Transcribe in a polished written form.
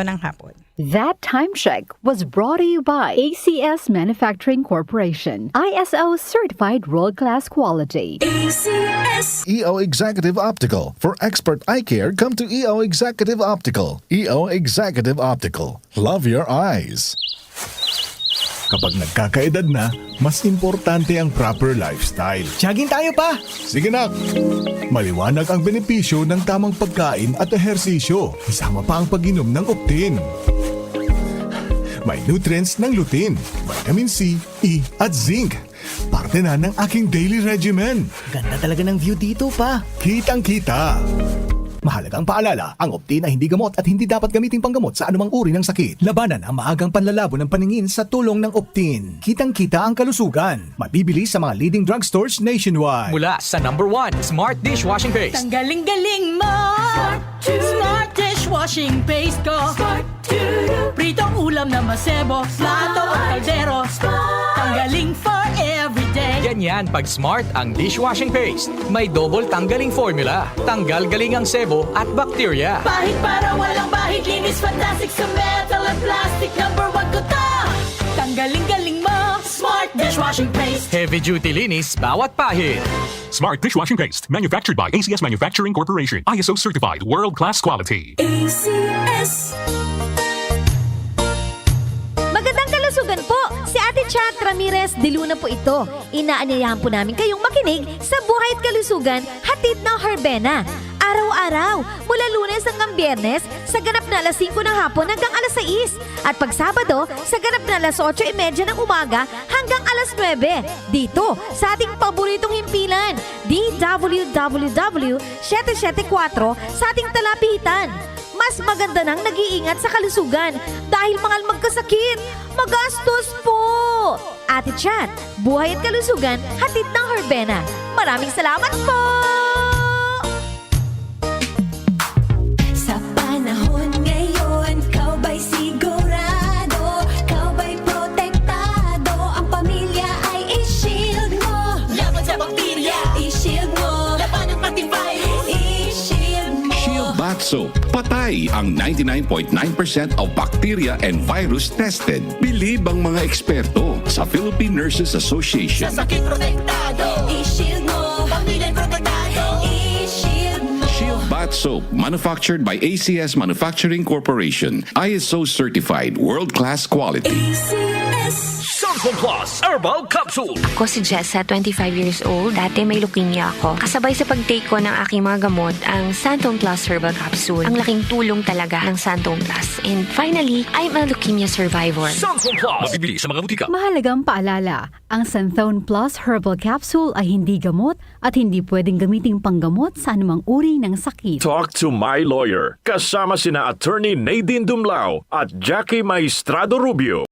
ng hapon. That time check was brought to you by ACS Manufacturing Corporation, ISO certified world-class quality. EO Executive Optical. For expert eye care, come to EO Executive Optical. EO Executive Optical. Love your eyes. Kapag nagkakaedad na, mas importante ang proper lifestyle. Jogging tayo pa! Sige nak! Maliwanag ang benepisyo ng tamang pagkain at ehersisyo. Isama pa ang pag-inom ng Optin. May nutrients ng lutein, vitamin C, E at zinc. Parte na ng aking daily regimen. Ganda talaga ng view dito pa. Kitang-kita. Mahalagang paalala, ang Optin ay hindi gamot at hindi dapat gamitin panggamot sa anumang uri ng sakit. Labanan ang maagang panlalabo ng paningin sa tulong ng Optin. Kitang-kita ang kalusugan. Mabibili sa mga leading drugstores nationwide. Mula sa #1 Smart Dishwashing Paste. Ang galing-galing mo! Smart dishwashing paste ko! Pritong ulam na masebo, plato o kaldero. Tanggaling for everyday. Ganyan pag Smart ang dishwashing paste. May double tanggaling formula. Tanggal galing ang sebo at bacteria. Bahid para walang bahid, linis fantastic sa metal at plastic. #1 ko to! Tanggaling-galing mo! Smart dishwashing paste. Heavy duty linis bawat pahid. Smart Dishwashing Paste, manufactured by ACS Manufacturing Corporation. ISO certified, world-class quality. Magandang kalusugan po! Si Ate Chat Ramirez de Luna po ito. Inaanyayahan po namin kayong makinig sa Buhay at Kalusugan, hatid ng Herbena. Araw-araw, mula Lunes hanggang Biyernes, sa ganap na alas 5 ng hapon hanggang alas 6. At pag Sabado, sa ganap na alas 8:30 ng umaga hanggang alas 9. Dito, sa ating paboritong himpilan, DWWW 774 sa ating talapitan. Mas maganda nang nag-iingat sa kalusugan dahil mahal magkasakit. Magastos po! Ate Chat, Buhay at Kalusugan, hatid ng Herbena. Maraming salamat po! Sa panahon ngayon, kau ba'y sigurado? Kau ba'y protektado? Ang pamilya ay i-shield mo. Laban sa bakterya, I-shield mo. laban ng pati virus. I-shield mo. Shield Bath Soap. Patay ang 99.9% of bacteria and virus tested. Bilib ang mga eksperto sa Philippine Nurses Association. Sa sakit protektado, I-shield mo. pamilya protektado. I-shield mo. Shield Bath Soap, manufactured by ACS Manufacturing Corporation. ISO certified, world-class quality. Samsung Plus Herbal Capsule. Ako si Jessa, 25 years old. Dati may leukemia ako. Kasabay sa pag-take ko ng aking mga gamot, ang Santon Plus Herbal Capsule. Ang laking tulong talaga ng Santon Plus. And finally, I'm a leukemia survivor. Samsung Plus. Mabibili sa mga butika. Mahalagang paalala, ang Santhone Plus Herbal Capsule ay hindi gamot at hindi pwedeng gamiting panggamot sa anumang uri ng sakit. Talk to my lawyer. Kasama sina Attorney Nadine Dumlao at Jackie Maestrado Rubio.